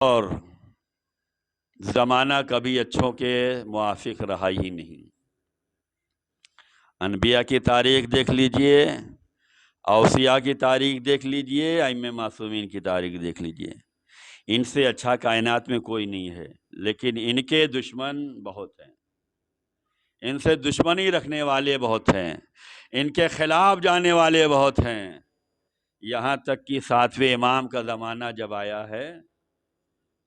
اور زمانہ کبھی اچھوں کے موافق رہا ہی نہیں۔ انبیاء کی تاریخ دیکھ لیجئے، اوصیاء کی تاریخ دیکھ لیجئے، ائمہ معصومین کی تاریخ دیکھ لیجئے، ان سے اچھا کائنات میں کوئی نہیں ہے، لیکن ان کے دشمن بہت ہیں، ان سے دشمنی رکھنے والے بہت ہیں، ان کے خلاف جانے والے بہت ہیں۔ یہاں تک کہ 7ویں امام کا زمانہ جب آیا ہے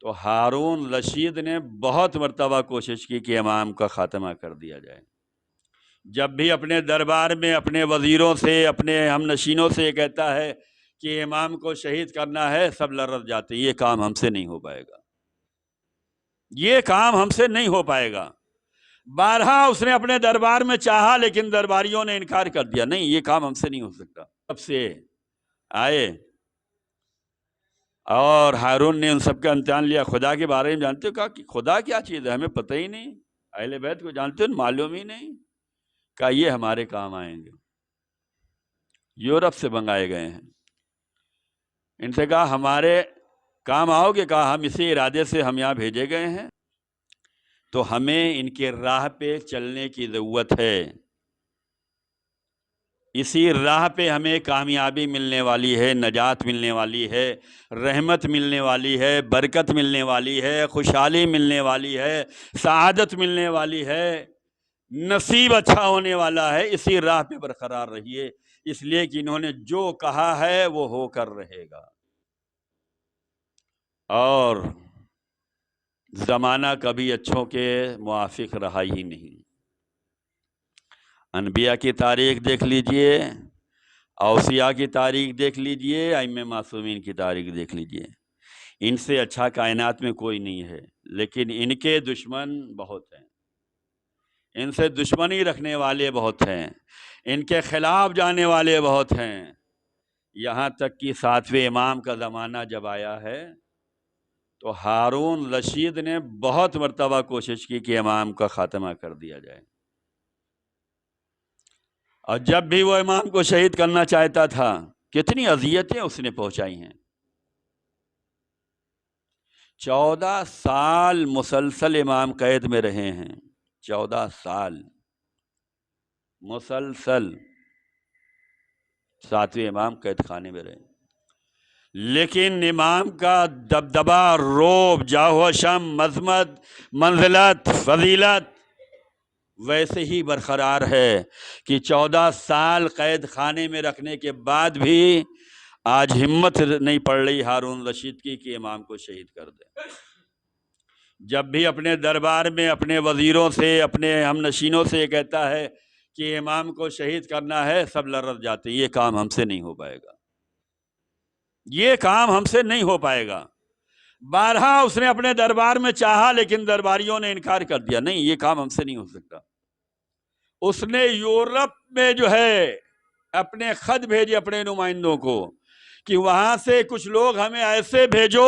تو ہارون رشید نے بہت مرتبہ کوشش کی کہ امام کا خاتمہ کر دیا جائے۔ جب بھی اپنے دربار میں اپنے وزیروں سے، اپنے ہم نشینوں سے یہ کہتا ہے کہ امام کو شہید کرنا ہے، سب لرز جاتے ہیں، یہ کام ہم سے نہیں ہو پائے گا، یہ کام ہم سے نہیں ہو پائے گا۔ بارہا اس نے اپنے دربار میں چاہا، لیکن درباریوں نے انکار کر دیا، نہیں یہ کام ہم سے نہیں ہو سکتا۔ تب سے آئے اور ہارون نے ان سب کا امتحان لیا۔ خدا کے بارے میں جانتے ہو؟ کہا کہ خدا کیا چیز ہے، ہمیں پتہ ہی نہیں۔ اہل بیت کو جانتے ہو؟ معلوم ہی نہیں۔ کہا یہ ہمارے کام آئیں گے، یورپ سے منگائے گئے ہیں۔ ان سے کہا ہمارے کام آؤ گے؟ کہا ہم اسی ارادے سے ہم یہاں بھیجے گئے ہیں، تو ہمیں ان کے راہ پہ چلنے کی ضرورت ہے، اسی راہ پہ ہمیں کامیابی ملنے والی ہے، نجات ملنے والی ہے، رحمت ملنے والی ہے، برکت ملنے والی ہے، خوشحالی ملنے والی ہے، سعادت ملنے والی ہے، نصیب اچھا ہونے والا ہے۔ اسی راہ پہ برقرار رہیے، اس لیے کہ انہوں نے جو کہا ہے وہ ہو کر رہے گا۔ اور زمانہ کبھی اچھوں کے موافق رہا ہی نہیں۔ انبیاء کی تاریخ دیکھ لیجئے، اوصیاء کی تاریخ دیکھ لیجئے، ائمہ معصومین کی تاریخ دیکھ لیجئے، ان سے اچھا کائنات میں کوئی نہیں ہے، لیکن ان کے دشمن بہت ہیں، ان سے دشمنی رکھنے والے بہت ہیں، ان کے خلاف جانے والے بہت ہیں۔ یہاں تک کہ 7ویں امام کا زمانہ جب آیا ہے تو ہارون رشید نے بہت مرتبہ کوشش کی کہ امام کا خاتمہ کر دیا جائے، اور جب بھی وہ امام کو شہید کرنا چاہتا تھا، کتنی اذیتیں اس نے پہنچائی ہیں۔ 14 سال مسلسل امام قید میں رہے ہیں، 14 سال مسلسل 7ویں امام قید خانے میں رہے، لیکن امام کا دبدبہ، رعب، جاہ و شم، عظمت، منزلت، فضیلت ویسے ہی برقرار ہے کہ 14 سال قید خانے میں رکھنے کے بعد بھی آج ہمت نہیں پڑ رہی ہارون رشید کی کہ امام کو شہید کر دے۔ جب بھی اپنے دربار میں اپنے وزیروں سے، اپنے ہم نشینوں سے یہ کہتا ہے کہ امام کو شہید کرنا ہے، سب لرز جاتے ہیں، یہ کام ہم سے نہیں ہو پائے گا، یہ کام ہم سے نہیں ہو پائے گا۔ بارہا اس نے اپنے دربار میں چاہا، لیکن درباریوں نے انکار کر دیا، نہیں یہ کام ہم سے نہیں ہو سکتا۔ اس نے یورپ میں جو ہے اپنے خط بھیجے اپنے نمائندوں کو کہ وہاں سے کچھ لوگ ہمیں ایسے بھیجو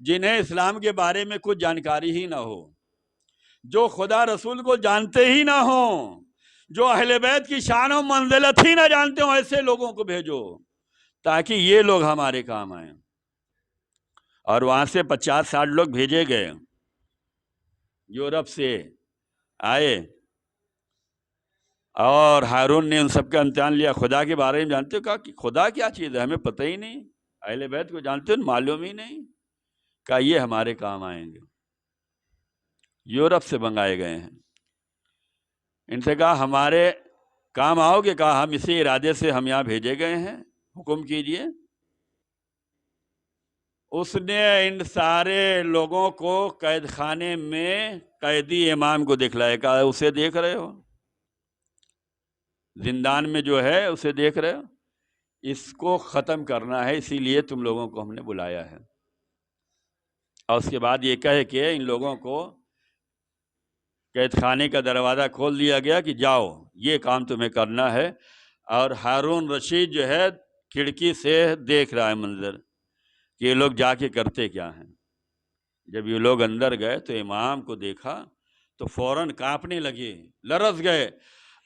جنہیں اسلام کے بارے میں کچھ جانکاری ہی نہ ہو، جو خدا رسول کو جانتے ہی نہ ہوں، جو اہل بیت کی شان و منزلت ہی نہ جانتے ہوں، ایسے لوگوں کو بھیجو تاکہ یہ لوگ ہمارے کام آئیں۔ اور وہاں سے 50-60 لوگ بھیجے گئے، یورپ سے آئے، اور ہارون نے ان سب کا امتحان لیا۔ خدا کے بارے میں جانتے ہو؟ کہا کہ خدا کیا چیز ہے، ہمیں پتہ ہی نہیں۔ اہل بیت کو جانتے ہو؟ معلوم ہی نہیں۔ کہا یہ ہمارے کام آئیں گے، یورپ سے منگائے گئے ہیں۔ ان سے کہا ہمارے کام آؤ گے؟ کہا ہم اسی ارادے سے ہم یہاں بھیجے گئے ہیں، حکم کیجئے۔ اس نے ان سارے لوگوں کو قید خانے میں قیدی امام کو دکھلایا، کہا اسے دیکھ رہے ہو، زندان میں جو ہے اسے دیکھ رہے ہو، اس کو ختم کرنا ہے، اسی لیے تم لوگوں کو ہم نے بلایا ہے۔ اور اس کے بعد یہ کہے کہ ان لوگوں کو قید خانے کا دروازہ کھول دیا گیا کہ جاؤ، یہ کام تمہیں کرنا ہے۔ اور ہارون رشید جو ہے کھڑکی سے دیکھ رہا ہے منظر کہ یہ لوگ جا کے کرتے کیا ہیں۔ جب یہ لوگ اندر گئے تو امام کو دیکھا تو فوراً کانپنے لگے، لرز گئے،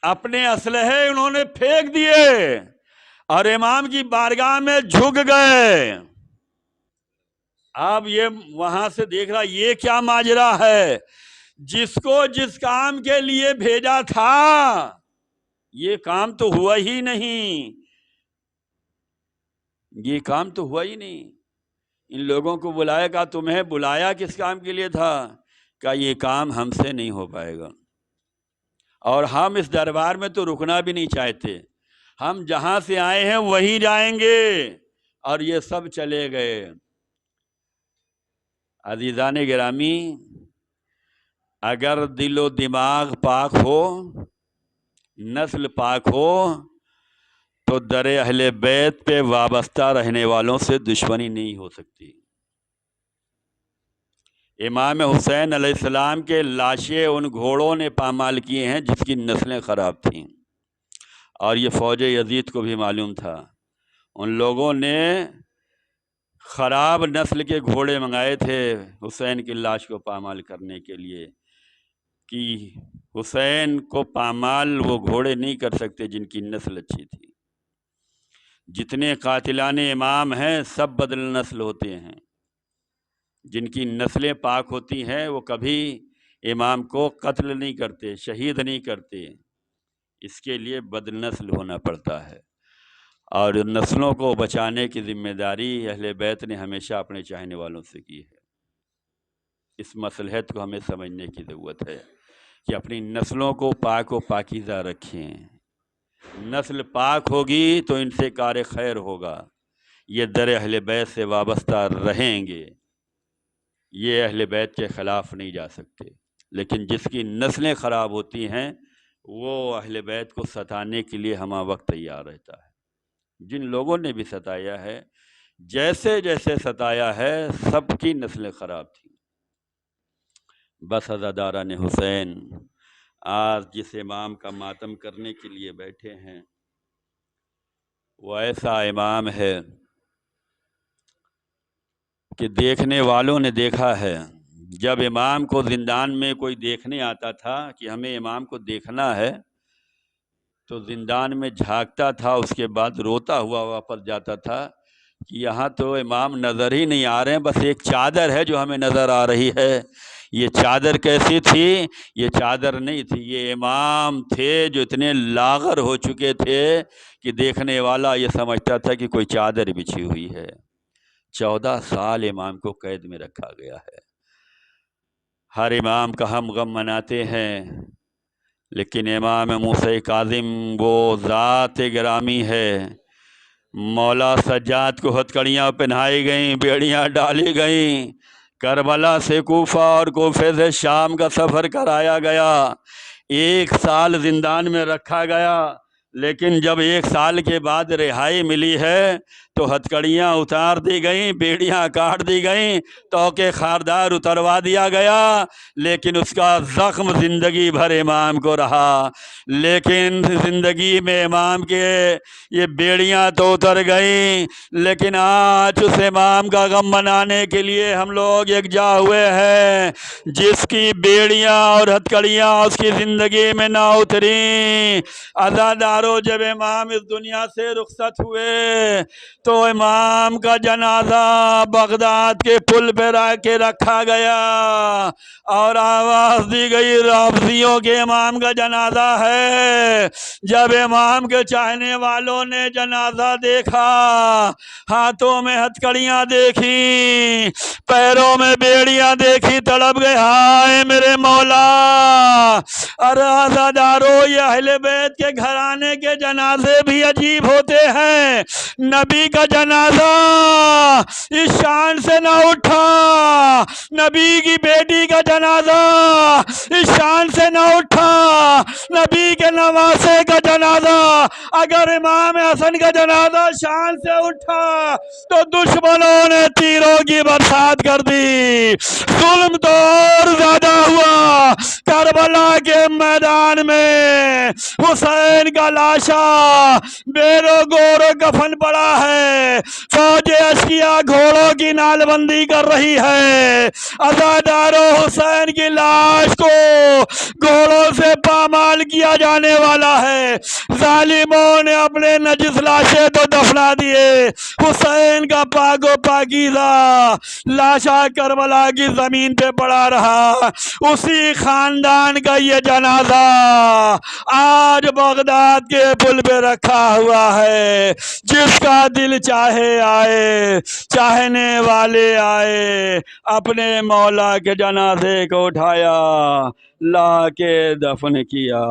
اپنے اسلحے انہوں نے پھینک دیے اور امام کی بارگاہ میں جھک گئے۔ اب یہ وہاں سے دیکھ رہا یہ کیا ماجرا ہے، جس کو جس کام کے لیے بھیجا تھا یہ کام تو ہوا ہی نہیں، یہ کام تو ہوا ہی نہیں۔ ان لوگوں کو بلایا، کہا تمہیں بلایا کس کام کے لیے تھا؟ کہا یہ کام ہم سے نہیں ہو پائے گا، اور ہم اس دربار میں تو رکنا بھی نہیں چاہتے، ہم جہاں سے آئے ہیں وہیں جائیں گے۔ اور یہ سب چلے گئے۔ عزیزان گرامی، اگر دل و دماغ پاک ہو، نسل پاک ہو، تو در اہل بیت پہ وابستہ رہنے والوں سے دشمنی نہیں ہو سکتی۔ امام حسین علیہ السلام کے لاشیں ان گھوڑوں نے پامال کیے ہیں جس کی نسلیں خراب تھیں، اور یہ فوج یزید کو بھی معلوم تھا۔ ان لوگوں نے خراب نسل کے گھوڑے منگائے تھے حسین کی لاش کو پامال کرنے کے لیے، کہ حسین کو پامال وہ گھوڑے نہیں کر سکتے جن کی نسل اچھی تھی۔ جتنے قاتلان امام ہیں سب بدل نسل ہوتے ہیں، جن کی نسلیں پاک ہوتی ہیں وہ کبھی امام کو قتل نہیں کرتے، شہید نہیں کرتے، اس کے لیے بد نسل ہونا پڑتا ہے۔ اور نسلوں کو بچانے کی ذمہ داری اہل بیت نے ہمیشہ اپنے چاہنے والوں سے کی ہے۔ اس مصلحت کو ہمیں سمجھنے کی ضرورت ہے کہ اپنی نسلوں کو پاک و پاکیزہ رکھیں۔ نسل پاک ہوگی تو ان سے کار خیر ہوگا، یہ در اہل بیت سے وابستہ رہیں گے، یہ اہل بیت کے خلاف نہیں جا سکتے۔ لیکن جس کی نسلیں خراب ہوتی ہیں وہ اہل بیت کو ستانے کے لیے ہمہ وقت تیار رہتا ہے۔ جن لوگوں نے بھی ستایا ہے، جیسے جیسے ستایا ہے، سب کی نسلیں خراب تھیں۔ بس عزاداران حسین، آج جس امام کا ماتم کرنے کے لیے بیٹھے ہیں وہ ایسا امام ہے کہ دیکھنے والوں نے دیکھا ہے۔ جب امام کو زندان میں کوئی دیکھنے آتا تھا کہ ہمیں امام کو دیکھنا ہے تو زندان میں جھانکتا تھا، اس کے بعد روتا ہوا واپس جاتا تھا کہ یہاں تو امام نظر ہی نہیں آ رہے ہیں، بس ایک چادر ہے جو ہمیں نظر آ رہی ہے۔ یہ چادر کیسی تھی؟ یہ چادر نہیں تھی، یہ امام تھے جو اتنے لاغر ہو چکے تھے کہ دیکھنے والا یہ سمجھتا تھا کہ کوئی چادر بچھی ہوئی ہے۔ 14 سال امام کو قید میں رکھا گیا ہے۔ ہر امام کا ہم غم مناتے ہیں، لیکن امام موسیٰ کاظم وہ ذات گرامی ہے۔ مولا سجاد کو ہتھکڑیاں پہنائی گئیں، بیڑیاں ڈالی گئیں، کربلا سے کوفہ اور کوفے سے شام کا سفر کرایا گیا، 1 سال زندان میں رکھا گیا، لیکن جب 1 سال کے بعد رہائی ملی ہے تو ہتھکڑیاں اتار دی گئیں، بیڑیاں کاٹ دی گئیں، توقے خاردار اتروا دیا گیا، لیکن اس کا زخم زندگی بھر امام کو رہا۔ لیکن زندگی میں امام کے یہ بیڑیاں تو اتر گئیں، لیکن آج اس امام کا غم منانے کے لیے ہم لوگ یکجا ہوئے ہیں۔ جس کی بیڑیاں اور ہتھکڑیاں اس کی زندگی میں نہ اتریں، عزادارو جب امام اس دنیا سے رخصت ہوئے تو امام کا جنازہ بغداد کے پل پہ رکھا گیا اور آواز دی گئی رافضیوں کے امام کا جنازہ ہے۔ جب امام کے چاہنے والوں نے جنازہ دیکھا، ہاتھوں میں ہتھکڑیاں دیکھی، پیروں میں بیڑیاں دیکھی، تڑپ گئے، ہائے میرے مولا۔ اور عزادارو یہ اہل بیت کے گھرانے کے جنازے بھی عجیب ہوتے ہیں۔ نبی کا جنازہ اس شان سے نہ اٹھا، نبی کی بیٹی کا جنازہ اس شان سے نہ اٹھا، نبی کے نواسے کا جنازہ، اگر امام حسن کا جنازہ شان سے اٹھا تو دشمنوں نے تیروں کی برسات کر دی، ظلم تو اور زیادہ ہوا۔ کربلا کے میدان میں حسین کا لاشا بیرو گورو کفن پڑا ہے، فوج اشکیا گھوڑوں کی نال بندی کر رہی ہے، عزادارو حسین کی لاش کو گھوڑوں سے پامال کیا جانے والا ہے، ظالموں نے اپنے نجس لاشیں تو دفنا دیے، حسین کا پاک و پاکیزہ لاشا کربلا کی زمین پہ پڑا رہا، اسی خاندان کا یہ جنازہ آج بغداد کے پل پہ رکھا ہوا ہے، جس کا دل چاہے آئے، چاہنے والے آئے، اپنے مولا کے جنازے کو اٹھایا، لا کے دفن کیا۔